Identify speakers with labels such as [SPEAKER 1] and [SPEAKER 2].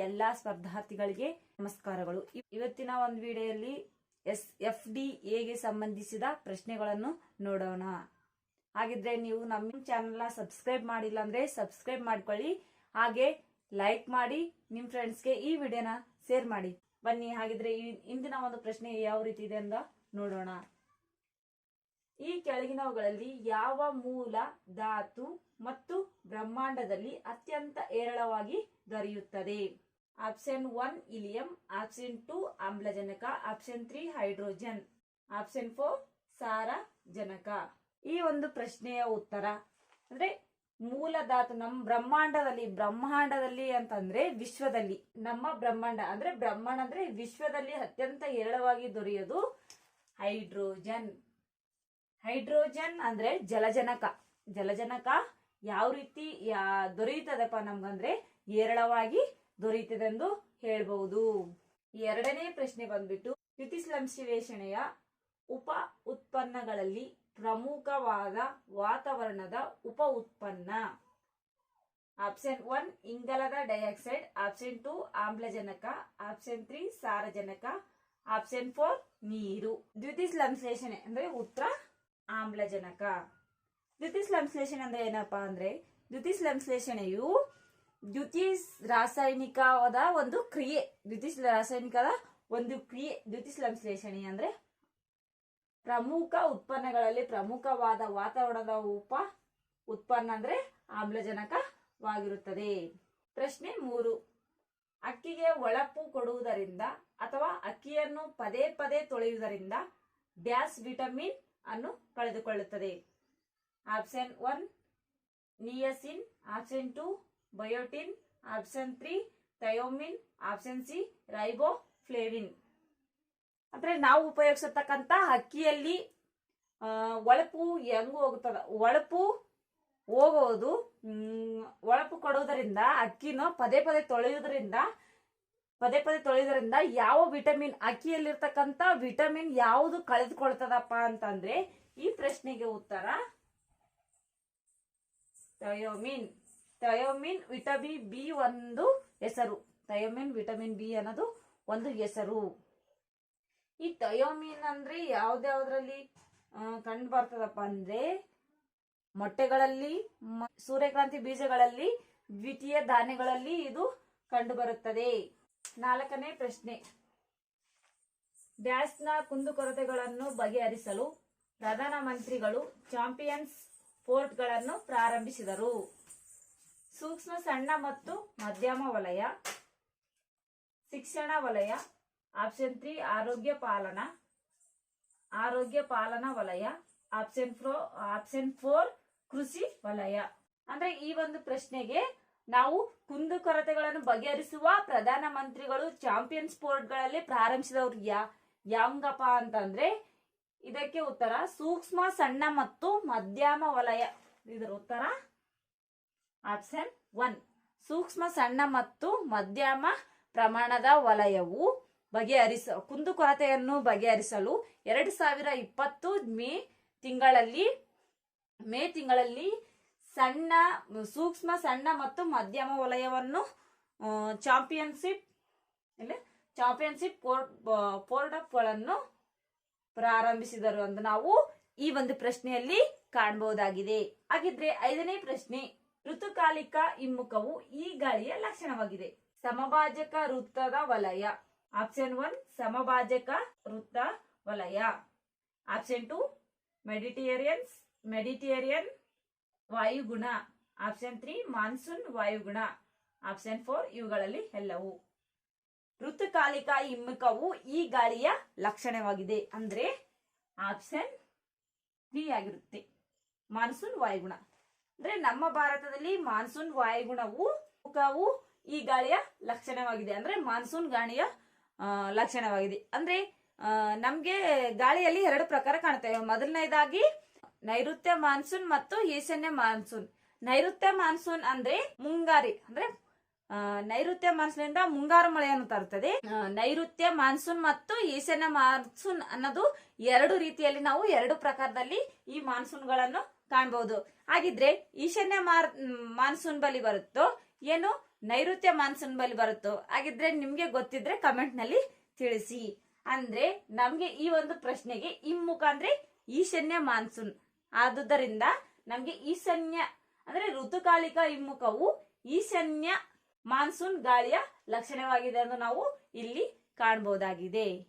[SPEAKER 1] ಎಲ್ಲ ಸ್ಪರ್ಧಾರ್ಥಿಗಳಿಗೆ ನಮಸ್ಕಾರಗಳು. ಇವತ್ತಿನ ಒಂದು ವಿಡಿಯೋದಲ್ಲಿ FDA ಸಂಬಂಧಿಸಿದ ಪ್ರಶ್ನೆಗಳನ್ನು ನೋಡೋಣ. ಹಾಗಿದ್ರೆ ನೀವು ನಮ್ಮ ಚಾನೆಲ್ನ ಸಬ್ಸ್ಕ್ರೈಬ್ ಮಾಡಿಲ್ಲ ಅಂದ್ರೆ ಸಬ್ಸ್ಕ್ರೈಬ್ ಮಾಡ್ಕೊಳ್ಳಿ, ಹಾಗೆ ಲೈಕ್ ಮಾಡಿ, ನಿಮ್ಮ ಫ್ರೆಂಡ್ಸ್ಗೆ ಈ ವಿಡಿಯೋನ ಶೇರ್ ಮಾಡಿ. ಬನ್ನಿ ಹಾಗಿದ್ರೆ ಇಂದಿನ ಒಂದು ಪ್ರಶ್ನೆ ಯಾವ ರೀತಿ ಇದೆ ಅಂತ ನೋಡೋಣ. ಈ ಕೆಳಗಿನವುಗಳಲ್ಲಿ ಯಾವ ಮೂಲ ಧಾತು ಮತ್ತು ಬ್ರಹ್ಮಾಂಡದಲ್ಲಿ ಅತ್ಯಂತ ಹೇರಳವಾಗಿ ದೊರೆಯುತ್ತದೆ? ಆಪ್ಷನ್ 1 ಇಲಿಯಂ, ಆಪ್ಷನ್ 2 ಆಮ್ಲಜನಕ, ಆಪ್ಷನ್ 3 ಹೈಡ್ರೋಜನ್, ಆಪ್ಷನ್ 4 ಸಾರಜನಕ. ಈ ಒಂದು ಪ್ರಶ್ನೆಯ ಉತ್ತರ ಅಂದ್ರೆ ಮೂಲ ಧಾತು ನಮ್ಮ ಬ್ರಹ್ಮಾಂಡದಲ್ಲಿ ಅಂತಂದ್ರೆ ವಿಶ್ವದಲ್ಲಿ, ನಮ್ಮ ಬ್ರಹ್ಮಾಂಡ ಅಂದ್ರೆ ವಿಶ್ವದಲ್ಲಿ ಅತ್ಯಂತ ಹೇರಳವಾಗಿ ದೊರೆಯೋದು ಹೈಡ್ರೋಜನ್. ಹೈಡ್ರೋಜನ್ ಅಂದ್ರೆ ಜಲಜನಕ ಯಾವ ರೀತಿ ದೊರೆಯುತ್ತದಪ್ಪ ನಮ್ಗಂದ್ರೆ ಹೇರಳವಾಗಿ ದೊರೆಯುತ್ತದೆ ಎಂದು ಹೇಳ್ಬಹುದು. ಎರಡನೇ ಪ್ರಶ್ನೆ ಬಂದ್ಬಿಟ್ಟು ದ್ಯುತಿಸಂಶ್ಲೇಷಣೆಯ ಉಪ ಉತ್ಪನ್ನಗಳಲ್ಲಿ ಪ್ರಮುಖವಾದ ವಾತಾವರಣದ ಉಪ ಉತ್ಪನ್ನ. ಆಪ್ಷನ್ 1 ಇಂಗಾಲದ ಡೈಆಕ್ಸೈಡ್, ಆಪ್ಷನ್ 2 ಆಮ್ಲಜನಕ, ಆಪ್ಷನ್ 3 ಸಾರಜನಕ, ಆಪ್ಷನ್ 4 ನೀರು. ದ್ಯುತಿಸಂಶ್ಲೇಷಣೆ ಅಂದ್ರೆ ಉತ್ತರ ಆಮ್ಲಜನಕ. ದ್ಯುತಿಸಂಶ್ಲೇಷಣೆ ಅಂದ್ರೆ ಏನಪ್ಪಾ ಅಂದ್ರೆ ದ್ಯುತಿಸಂಶ್ಲೇಷಣೆಯು ರಾಸಾಯನಿಕದ ಒಂದು ಕ್ರಿಯೆ. ದ್ಯುತಿಸಂಶ್ಲೇಷಣೆ ಅಂದ್ರೆ ಪ್ರಮುಖ ಉತ್ಪನ್ನಗಳಲ್ಲಿ ಪ್ರಮುಖವಾದ ವಾತಾವರಣದ ಉಪ ಉತ್ಪನ್ನ ಅಂದ್ರೆ ಆಮ್ಲಜನಕವಾಗಿರುತ್ತದೆ. ಪ್ರಶ್ನೆ 3, ಅಕ್ಕಿಗೆ ಹೊಳಪು ಕೊಡುವುದರಿಂದ ಅಥವಾ ಅಕ್ಕಿಯನ್ನು ಪದೇ ಪದೇ ತೊಳೆಯುವುದರಿಂದ ಡ್ಯಾಶ್ ವಿಟಮಿನ್ ಅನ್ನು ಕಳೆದುಕೊಳ್ಳುತ್ತದೆ. Option 1 niacin, option 2 biotin, option 3 thiamine, option C riboflavin. ಅಂದ್ರೆ ನಾವು ಉಪಯೋಗಿಸತಕ್ಕಂತ ಅಕ್ಕಿಯಲ್ಲಿ ಹೊಳಪು ಹೆಂಗ್ ಹೋಗುತ್ತದ, ಹೊಳಪು ಕೊಡುವುದರಿಂದ ಅಕ್ಕಿನ ಪದೇ ಪದೇ ತೊಳೆಯುವುದರಿಂದ ಯಾವ ವಿಟಮಿನ್, ಅಕ್ಕಿಯಲ್ಲಿರ್ತಕ್ಕಂಥ ವಿಟಮಿನ್ ಯಾವುದು ಕಳೆದುಕೊಳ್ತದಪ್ಪ ಅಂತಂದ್ರೆ ಈ ಪ್ರಶ್ನೆಗೆ ಉತ್ತರ ಥಯೋಮಿನ್ ವಿಟಮಿನ್ ಬಿ ಒಂದು ಹೆಸರು. ಥಯೋಮಿನ್ ವಿಟಮಿನ್ ಬಿ ಅನ್ನೋದು ಒಂದು ಹೆಸರು. ಈ ಥಯೋಮಿನ್ ಅಂದ್ರೆ ಯಾವ್ದ್ಯಾವ್ದ್ರಲ್ಲಿ ಕಂಡು ಬರ್ತದಪ್ಪ ಅಂದ್ರೆ ಮೊಟ್ಟೆಗಳಲ್ಲಿ, ಸೂರ್ಯಕಾಂತಿ ಬೀಜಗಳಲ್ಲಿ, ದ್ವಿತೀಯ ಧಾನ್ಯಗಳಲ್ಲಿ ಇದು ಕಂಡು ಬರುತ್ತದೆ. 4ನೇ ಪ್ರಶ್ನೆ, ಡ್ಯಾಶ್ನ ಕುಂದುಕೊರತೆಗಳನ್ನು ಬಗೆಹರಿಸಲು ಪ್ರಧಾನಮಂತ್ರಿಗಳು ಚಾಂಪಿಯನ್ಸ್ ಪೋರ್ಟ್ಗಳನ್ನು ಪ್ರಾರಂಭಿಸಿದರು. ಸೂಕ್ಷ್ಮ ಸಣ್ಣ ಮತ್ತು ಮಧ್ಯಮ ವಲಯ, ಶಿಕ್ಷಣ ವಲಯ, ಆಪ್ಷನ್ 3 ಆರೋಗ್ಯ ಪಾಲನಾ ವಲಯ, ಆಪ್ಷನ್ 4 ಕೃಷಿ ವಲಯ. ಅಂದ್ರೆ ಈ ಒಂದು ಪ್ರಶ್ನೆಗೆ ನಾವು ಕುಂದುಕೊರತೆಗಳನ್ನು ಬಗೆಹರಿಸುವ ಪ್ರಧಾನಮಂತ್ರಿಗಳು ಚಾಂಪಿಯನ್ಸ್ ಪೋರ್ಟ್ಗಳಲ್ಲಿ ಪ್ರಾರಂಭಿಸಿದವರು ಯಾಂಗಪ್ಪ ಅಂತಂದ್ರೆ ಇದಕ್ಕೆ ಉತ್ತರ ಸೂಕ್ಷ್ಮ ಸಣ್ಣ ಮತ್ತು ಮಧ್ಯಮ ವಲಯ. ಇದರ ಉತ್ತರ ಆಪ್ಷನ್ 1 ಸೂಕ್ಷ್ಮ ಸಣ್ಣ ಮತ್ತು ಮಧ್ಯಮ ಪ್ರಮಾಣದ ವಲಯವು ಕುಂದುಕೊರತೆಯನ್ನು ಬಗೆಹರಿಸಲು 2020 ಮೇ ತಿಂಗಳಲ್ಲಿ ಸೂಕ್ಷ್ಮ ಸಣ್ಣ ಮತ್ತು ಮಧ್ಯಮ ವಲಯವನ್ನು ಚಾಂಪಿಯನ್ಶಿಪ್ ಪೋರ್ಟ್ಗಳನ್ನು ಪ್ರಾರಂಭಿಸಿದರು ಅಂತ ನಾವು ಈ ಒಂದು ಪ್ರಶ್ನೆಯಲ್ಲಿ ಕಾಣಬಹುದಾಗಿದೆ. ಹಾಗಿದ್ರೆ 5ನೇ ಪ್ರಶ್ನೆ, ಋತುಕಾಲಿಕ ಹಿಮ್ಮುಖವು ಈ ಗಾಳಿಯ ಲಕ್ಷಣವಾಗಿದೆ. ಸಮಭಾಜಕ ವೃತ್ತದ ವಲಯ. ಆಪ್ಷನ್ 1 ಸಮಭಾಜಕ ವೃತ್ತ ವಲಯ, ಆಪ್ಷನ್ 2 ಮೆಡಿಟೇರಿಯನ್ ವಾಯುಗುಣ, ಆಪ್ಷನ್ 3 ಮಾನ್ಸೂನ್ ವಾಯುಗುಣ, ಆಪ್ಷನ್ 4 ಇವುಗಳಲ್ಲಿ ಎಲ್ಲವೂ. ಋತುಕಾಲಿಕ ಹಿಮ್ಮುಖವು ಈ ಗಾಳಿಯ ಲಕ್ಷಣವಾಗಿದೆ ಅಂದ್ರೆ ಆಪ್ಷನ್ 3 ಆಗಿರುತ್ತೆ, ಮಾನ್ಸೂನ್ ವಾಯುಗುಣ. ಅಂದ್ರೆ ನಮ್ಮ ಭಾರತದಲ್ಲಿ ಮಾನ್ಸೂನ್ ವಾಯುಗುಣವು ಈ ಗಾಳಿಯ ಲಕ್ಷಣವಾಗಿದೆ, ಅಂದ್ರೆ ಮಾನ್ಸೂನ್ ಗಾಳಿಯ ಲಕ್ಷಣವಾಗಿದೆ. ಅಂದ್ರೆ ನಮ್ಗೆ ಗಾಳಿಯಲ್ಲಿ 2 ಪ್ರಕಾರ ಕಾಣ್ತೇವೆ. ಮೊದಲನೇದಾಗಿ ನೈಋತ್ಯ ಮಾನ್ಸೂನ್ ಮತ್ತು ಈಶಾನ್ಯ ಮಾನ್ಸೂನ್. ನೈಋತ್ಯ ಮಾನ್ಸೂನ್ ಅಂದ್ರೆ ಮುಂಗಾರಿ, ಅಂದ್ರೆ ನೈಋತ್ಯ ಮಾನ್ಸೂನ್ ಮುಂಗಾರು ಮಳೆಯನ್ನು ತರುತ್ತದೆ. ನೈಋತ್ಯ ಮಾನ್ಸೂನ್ ಮತ್ತು ಈಶಾನ್ಯ ಮಾನ್ಸೂನ್ ಅನ್ನೋದು 2 ರೀತಿಯಲ್ಲಿ ನಾವು 2 ಪ್ರಕಾರದಲ್ಲಿ ಈ ಮಾನ್ಸೂನ್ ಗಳನ್ನು ಕಾಣಬಹುದು. ಹಾಗಿದ್ರೆ ಈಶಾನ್ಯ ಮಾನ್ಸೂನ್ ಬಳಿ ಬರುತ್ತೋ ಏನು ನೈಋತ್ಯ ಮಾನ್ಸೂನ್ ಬಳಿ ಬರುತ್ತೋ? ಹಾಗಿದ್ರೆ ನಿಮ್ಗೆ ಗೊತ್ತಿದ್ರೆ ಕಮೆಂಟ್ ನಲ್ಲಿ ತಿಳಿಸಿ. ಅಂದ್ರೆ ನಮ್ಗೆ ಈ ಒಂದು ಪ್ರಶ್ನೆಗೆ ಹಿಮ್ಮುಖ ಅಂದ್ರೆ ಈಶಾನ್ಯ ಮಾನ್ಸೂನ್. ಆದುದರಿಂದ ನಮ್ಗೆ ಈಶಾನ್ಯ ಅಂದ್ರೆ ಋತುಕಾಲಿಕ ಹಿಮ್ಮುಖವು ಈಶಾನ್ಯ ಮಾನ್ಸೂನ್ ಗಾಳಿಯ ಲಕ್ಷಣವಾಗಿದೆ ಎಂದು ನಾವು ಇಲ್ಲಿ ಕಾಣಬಹುದಾಗಿದೆ.